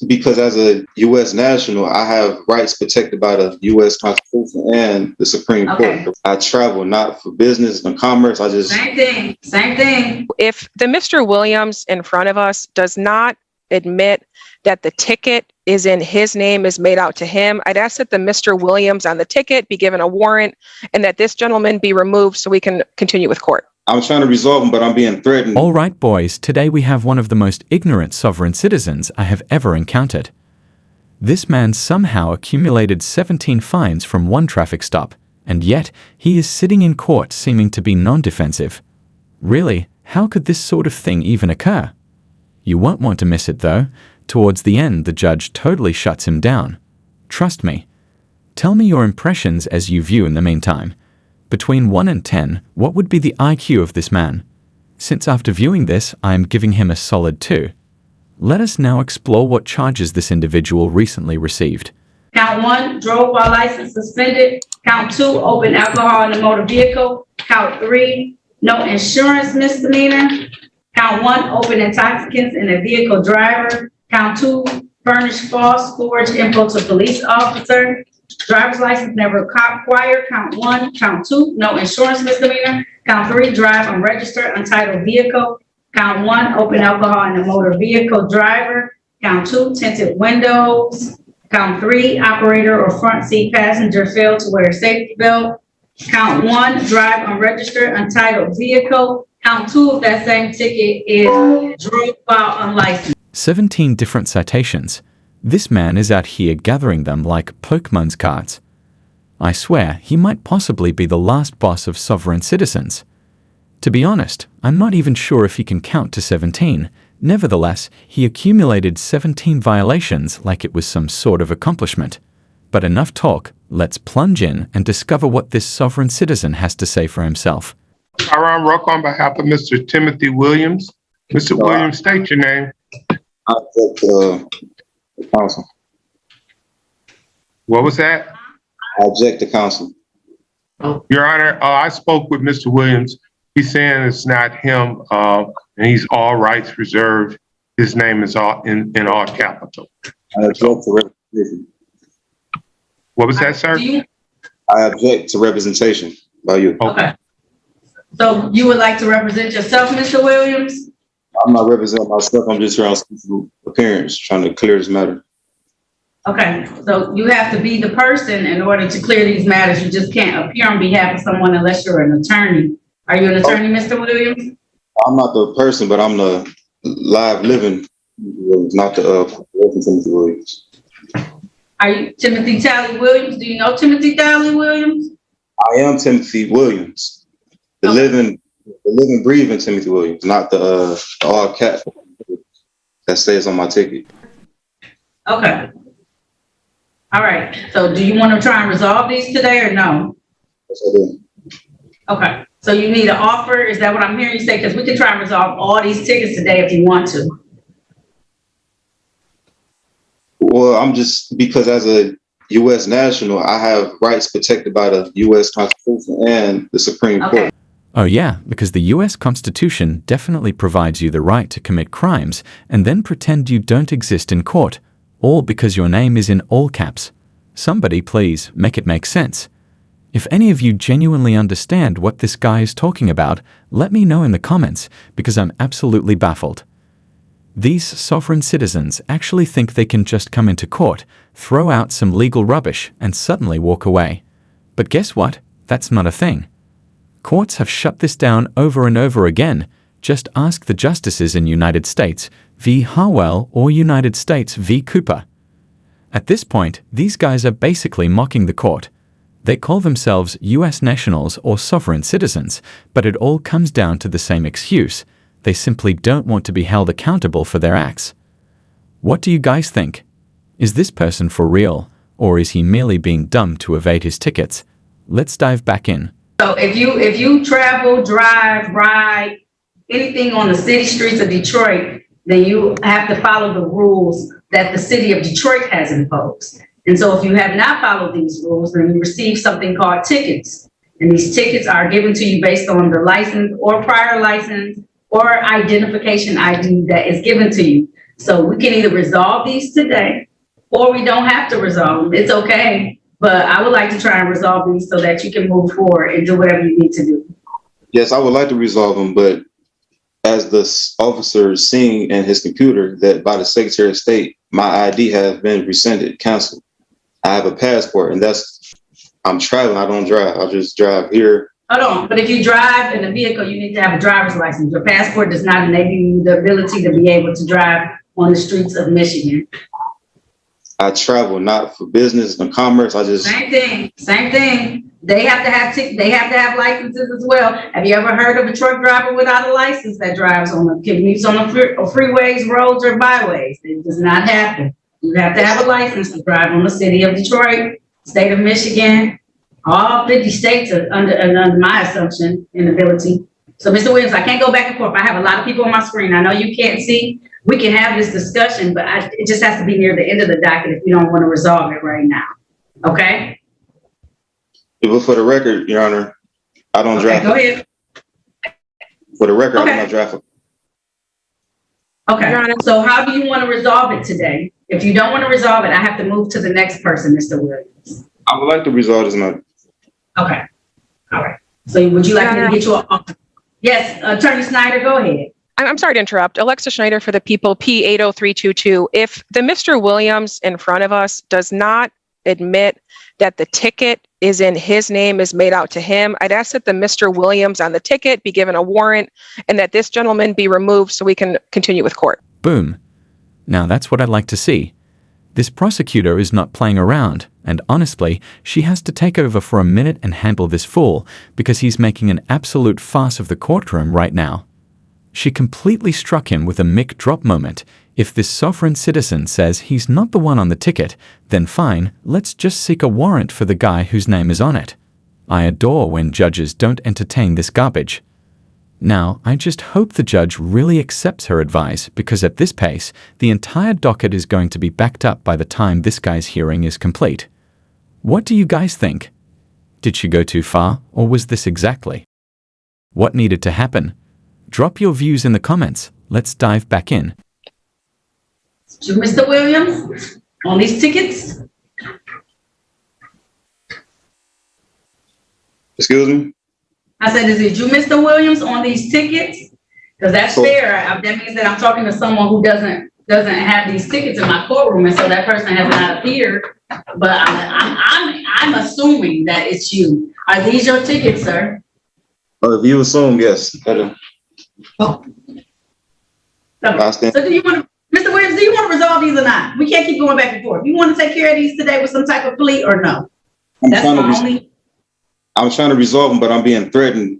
Because as a U.S. national, I have rights protected by the U.S. Constitution and the Supreme Okay. Court. I travel not for business and commerce. I just Same thing. Same thing. If the Mr. Williams in front of us does not admit that the ticket is in his name, is made out to him, I'd ask that the Mr. Williams on the ticket be given a warrant and that this gentleman be removed so we can continue with court. I'm trying to resolve them, but I'm being threatened. All right, boys, today we have one of the most ignorant sovereign citizens I have ever encountered. This man somehow accumulated 17 fines from one traffic stop, and yet he is sitting in court seeming to be non-defensive. Really, how could this sort of thing even occur? You won't want to miss it though. Towards the end, the judge totally shuts him down. Trust me. Tell me your impressions as you view in the meantime. Between 1 and 10, what would be the IQ of this man? Since after viewing this, I am giving him a solid 2. Let us now explore what charges this individual recently received. Count 1, drove while license suspended. Count 2, open alcohol in a motor vehicle. Count 3, no insurance misdemeanor. Count 1, open intoxicants in a vehicle driver. Count 2, furnish false, forged info to police officer. Driver's license never acquired. Count 1. Count 2, no insurance misdemeanor. Count 3, drive unregistered, untitled vehicle. Count 1, open alcohol in a motor vehicle driver. Count 2, tinted windows. Count 3, operator or front seat passenger failed to wear a safety belt. Count 1, drive unregistered, untitled vehicle. Count 2 of that same ticket is drove while unlicensed. 17 different citations. This man is out here gathering them like Pokemon's cards. I swear, he might possibly be the last boss of sovereign citizens. To be honest, I'm not even sure if he can count to 17. Nevertheless, he accumulated 17 violations like it was some sort of accomplishment. But enough talk, let's plunge in and discover what this sovereign citizen has to say for himself. Tyron Ruck on behalf of Mr. Timothy Williams. Mr. Williams, state your name. I object to the counsel. What was that? I object to counsel. Your Honor, I spoke with Mr. Williams. He's saying it's not him, and he's all rights reserved. His name is all in all capital. I object to representation. What was that, sir? I object to representation by you. Okay. So you would like to represent yourself, Mr. Williams? I'm not representing myself. I'm just here on special appearance, trying to clear this matter. Okay, so you have to be the person in order to clear these matters. You just can't appear on behalf of someone unless you're an attorney. Are you an attorney, Mr. Williams? I'm not the person, but I'm the live living Williams, not the Timothy Williams. Are you Timothy Tally Williams? Do you know Timothy Tally Williams? I am Timothy Williams, the living, breathing Timothy Williams, not the all cat that says on my ticket. Okay. All right. So do you want to try and resolve these today or no? Yes, I do. Okay. So you need an offer? Is that what I'm hearing you say? Because we can try and resolve all these tickets today if you want to. Well, I'm just, because as a U.S. national, I have rights protected by the U.S. Constitution and the Supreme Court. Oh yeah, because the US Constitution definitely provides you the right to commit crimes and then pretend you don't exist in court, all because your name is in all caps. Somebody please make it make sense. If any of you genuinely understand what this guy is talking about, let me know in the comments, because I'm absolutely baffled. These sovereign citizens actually think they can just come into court, throw out some legal rubbish, and suddenly walk away. But guess what? That's not a thing. Courts have shut this down over and over again. Just ask the justices in United States v. Harwell or United States v. Cooper. At this point, these guys are basically mocking the court. They call themselves US nationals or sovereign citizens, but it all comes down to the same excuse. They simply don't want to be held accountable for their acts. What do you guys think? Is this person for real, or is he merely being dumb to evade his tickets? Let's dive back in. So if you travel, drive, ride, anything on the city streets of Detroit, then you have to follow the rules that the city of Detroit has imposed. And so if you have not followed these rules, then you receive something called tickets. And these tickets are given to you based on the license or prior license or identification ID that is given to you. So we can either resolve these today, or we don't have to resolve them. It's okay. But I would like to try and resolve these so that you can move forward and do whatever you need to do. Yes, I would like to resolve them, but as the officer is seeing in his computer that by the Secretary of State, my ID has been rescinded, canceled. I have a passport, and I'm traveling. I don't drive. I just drive here. Hold on, but if you drive in a vehicle, you need to have a driver's license. Your passport does not enable you the ability to be able to drive on the streets of Michigan. I travel not for business and commerce. Same thing. They have to have licenses as well. Have you ever heard of a truck driver without a license that drives on the commutes on the freeways, roads, or byways? It does not happen. You have to have a license to drive on the city of Detroit, state of Michigan, all 50 states are under my assumption and ability. So, Mr. Williams, I can't go back and forth. I have a lot of people on my screen. I know you can't see. We can have this discussion, but it just has to be near the end of the docket if you don't want to resolve it right now. Okay? But for the record, Your Honor, I don't drive. Go ahead. For the record, I do not drive. Okay. Your Honor. So how do you want to resolve it today? If you don't want to resolve it, I have to move to the next person, Mr. Williams. I would like to resolve this matter. Okay. All right. So would you like me to get you a... Yes, Attorney Snyder, go ahead. I'm sorry to interrupt. Alexa Schneider for the people, P80322. If the Mr. Williams in front of us does not admit that the ticket is in his name, is made out to him, I'd ask that the Mr. Williams on the ticket be given a warrant and that this gentleman be removed so we can continue with court. Boom. Now that's what I'd like to see. This prosecutor is not playing around, and honestly, she has to take over for a minute and handle this fool because he's making an absolute farce of the courtroom right now. She completely struck him with a mic drop moment. If this sovereign citizen says he's not the one on the ticket, then fine, let's just seek a warrant for the guy whose name is on it. I adore when judges don't entertain this garbage. Now, I just hope the judge really accepts her advice because at this pace, the entire docket is going to be backed up by the time this guy's hearing is complete. What do you guys think? Did she go too far, or was this exactly what needed to happen? Drop your views in the comments. Let's dive back in. Mr. Williams, on these tickets? Excuse me? I said, is it you, Mr. Williams, on these tickets? Because that's fair. That means that I'm talking to someone who doesn't have these tickets in my courtroom, and so that person has not appeared. But I'm assuming that it's you. Are these your tickets, sir? If you assume, yes. Oh. So do you want to, Mr. Williams, do you want to resolve these or not? We can't keep going back and forth. You want to take care of these today with some type of plea or no? I'm trying to resolve them, but I'm being threatened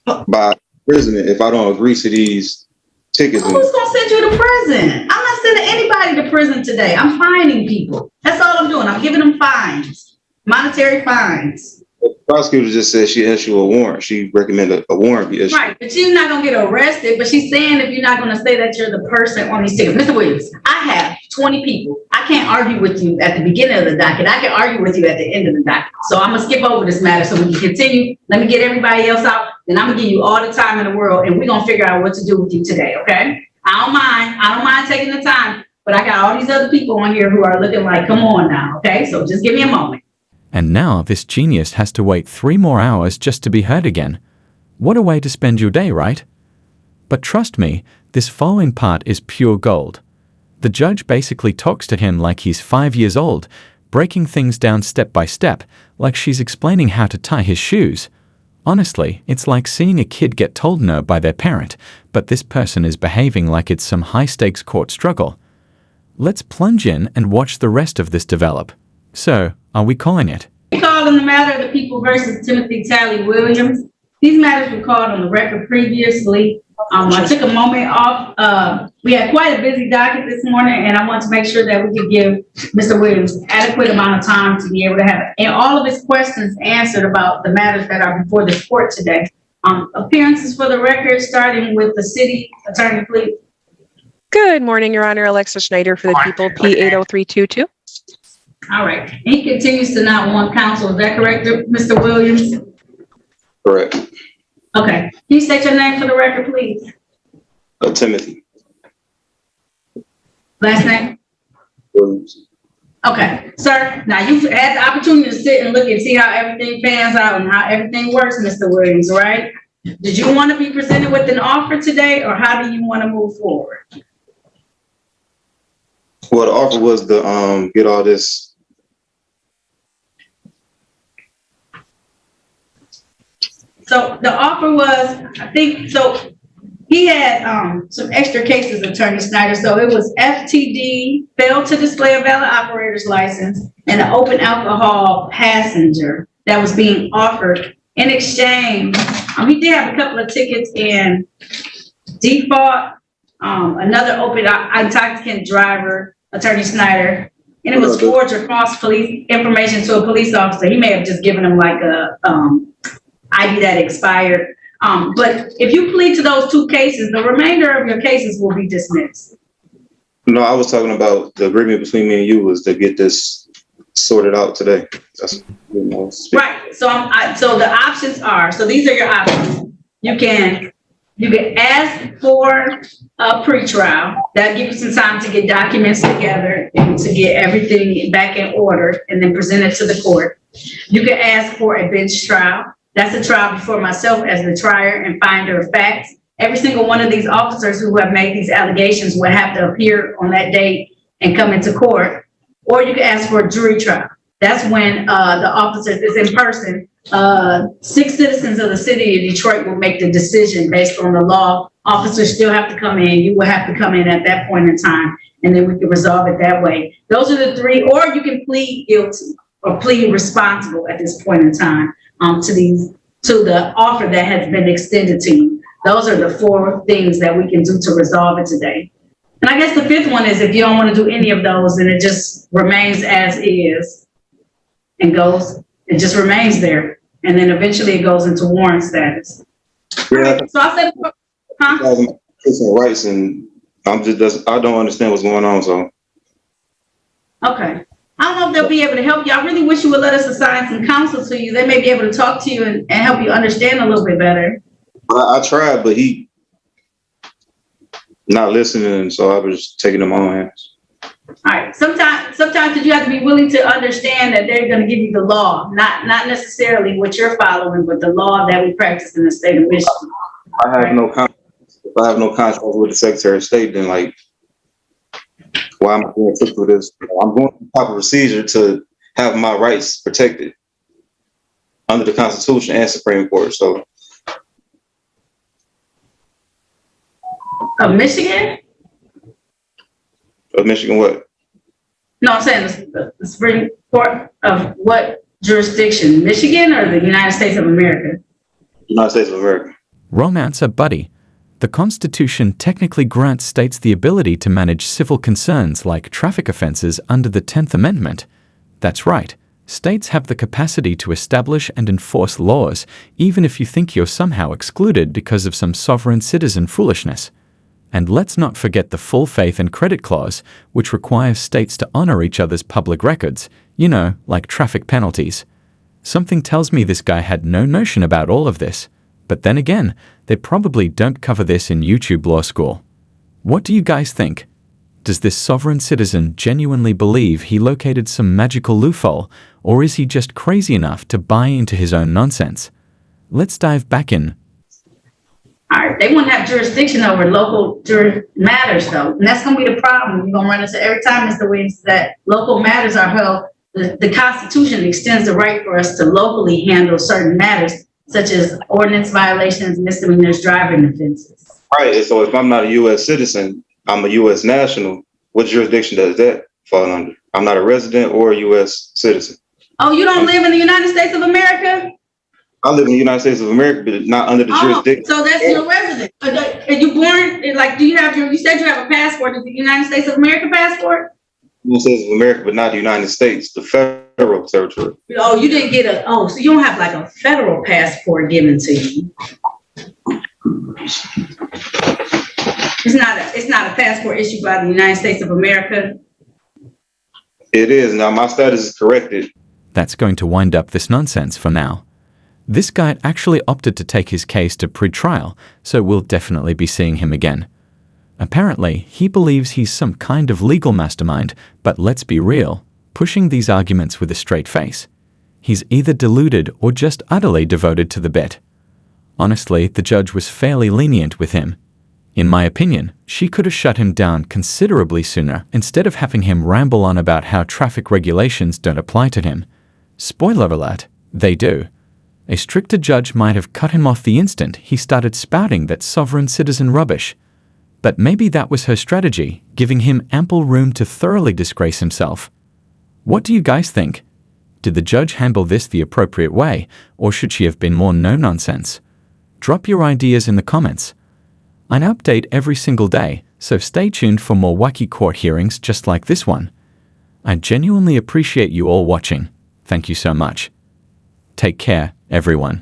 by imprisonment if I don't agree to these tickets. Who's going to send you to prison? I'm not sending anybody to prison today. I'm fining people. That's all I'm doing. I'm giving them fines, monetary fines. The prosecutor just said she issued a warrant. She recommended a warrant be issued. Right, but you're not going to get arrested. But she's saying if you're not going to say that you're the person on these tickets. Mr. Williams, I have 20 people. I can't argue with you at the beginning of the docket. I can argue with you at the end of the docket. So I'm going to skip over this matter so we can continue. Let me get everybody else out. Then I'm going to give you all the time in the world, and we're going to figure out what to do with you today, okay? I don't mind taking the time, but I got all these other people on here who are looking like, come on now, okay? So just give me a moment. And now this genius has to wait 3 more hours just to be heard again. What a way to spend your day, right? But trust me, this following part is pure gold. The judge basically talks to him like he's 5 years old, breaking things down step by step, like she's explaining how to tie his shoes. Honestly, it's like seeing a kid get told no by their parent, but this person is behaving like it's some high-stakes court struggle. Let's plunge in and watch the rest of this develop. So, are we calling it? We called on the matter of the people versus Timothy Talley Williams. These matters were called on the record previously. I took a moment off. We had quite a busy docket this morning, and I want to make sure that we could give Mr. Williams adequate amount of time to be able to have all of his questions answered about the matters that are before the court today. Appearances for the record, starting with the city attorney, please. Good morning, Your Honor. Alexa Schneider for the people, P80322. All right. He continues to not want counsel. Is that correct, Mr. Williams? Correct. Okay. Can you state your name for the record, please? Timothy. Last name? Williams. Okay, sir, now you've had the opportunity to sit and look and see how everything pans out and how everything works, Mr. Williams, right? Did you want to be presented with an offer today, or how do you want to move forward? Well, the offer was to get all this. So the offer was, I think, so he had some extra cases, Attorney Snyder. So it was FTD, failed to display a valid operator's license, and an open alcohol passenger that was being offered in exchange. He did have a couple of tickets in default, another open intoxicant driver, Attorney Snyder, and it was forged or false police information to a police officer. He may have just given him like a ID that expired. But if you plead to those two cases, the remainder of your cases will be dismissed. No, I was talking about the agreement between me and you was to get this sorted out today. That's, Right. So so the options are, so these are your options. You can ask for a pretrial. That'll give you some time to get documents together and to get everything back in order and then present it to the court. You can ask for a bench trial. That's a trial before myself as the trier and finder of facts. Every single one of these officers who have made these allegations will have to appear on that date and come into court. Or you can ask for a jury trial. That's when the officers is in person. 6 citizens of the city of Detroit will make the decision based on the law. Officers still have to come in. You will have to come in at that point in time, and then we can resolve it that way. Those are the three. Or you can plead guilty or plead responsible at this point in time to the offer that has been extended to you. Those are the 4 things that we can do to resolve it today. And I guess the 5th one is if you don't want to do any of those, then it just remains as is and it just remains there. And then eventually it goes into warrant status. Yeah. So I said, rights, and I don't understand what's going on. So okay. I don't know if they'll be able to help you. I really wish you would let us assign some counsel to you. They may be able to talk to you and help you understand a little bit better. I tried, but he not listening, so I was taking them on hands. All right. Sometimes you have to be willing to understand that they're going to give you the law, not necessarily what you're following, but the law that we practice in the state of Michigan. I have no contract. If I have no contract with the Secretary of State, then like, why am I being pushed with this? I'm going through the proper procedure to have my rights protected under the Constitution and Supreme Court. So, Of Michigan? of Michigan, what? No, I'm saying the Supreme Court of what jurisdiction? Michigan or the United States of America? United States of America. Wrong answer, buddy. The Constitution technically grants states the ability to manage civil concerns like traffic offenses under the 10th Amendment. That's right. States have the capacity to establish and enforce laws, even if you think you're somehow excluded because of some sovereign citizen foolishness. And let's not forget the full faith and credit clause, which requires states to honor each other's public records, like traffic penalties. Something tells me this guy had no notion about all of this. But then again, they probably don't cover this in YouTube law school. What do you guys think? Does this sovereign citizen genuinely believe he located some magical loophole, or is he just crazy enough to buy into his own nonsense? Let's dive back in. All right, they won't have jurisdiction over local matters, though. And that's going to be the problem. You're going to run into every time, Mr. Williams, that local matters are held. The Constitution extends the right for us to locally handle certain matters, such as ordinance violations, misdemeanors, driving offenses. Right. So if I'm not a U.S. citizen, I'm a U.S. national. What jurisdiction does that fall under? I'm not a resident or a U.S. citizen. Oh, you don't live in the United States of America? I live in the United States of America, but not under the jurisdiction. So that's your resident. Are you born, do you have you said you have a passport, is the United States of America passport? United States of America, but not the United States, the federal territory. Oh, you didn't get so you don't have like a federal passport given to you. It's not a passport issued by the United States of America. It is. Now my status is corrected. That's going to wind up this nonsense for now. This guy actually opted to take his case to pre-trial, so we'll definitely be seeing him again. Apparently, he believes he's some kind of legal mastermind, but let's be real, pushing these arguments with a straight face. He's either deluded or just utterly devoted to the bit. Honestly, the judge was fairly lenient with him. In my opinion, she could have shut him down considerably sooner instead of having him ramble on about how traffic regulations don't apply to him. Spoiler alert, they do. A stricter judge might have cut him off the instant he started spouting that sovereign citizen rubbish. But maybe that was her strategy, giving him ample room to thoroughly disgrace himself. What do you guys think? Did the judge handle this the appropriate way, or should she have been more no-nonsense? Drop your ideas in the comments. I update every single day, so stay tuned for more wacky court hearings just like this one. I genuinely appreciate you all watching. Thank you so much. Take care, everyone.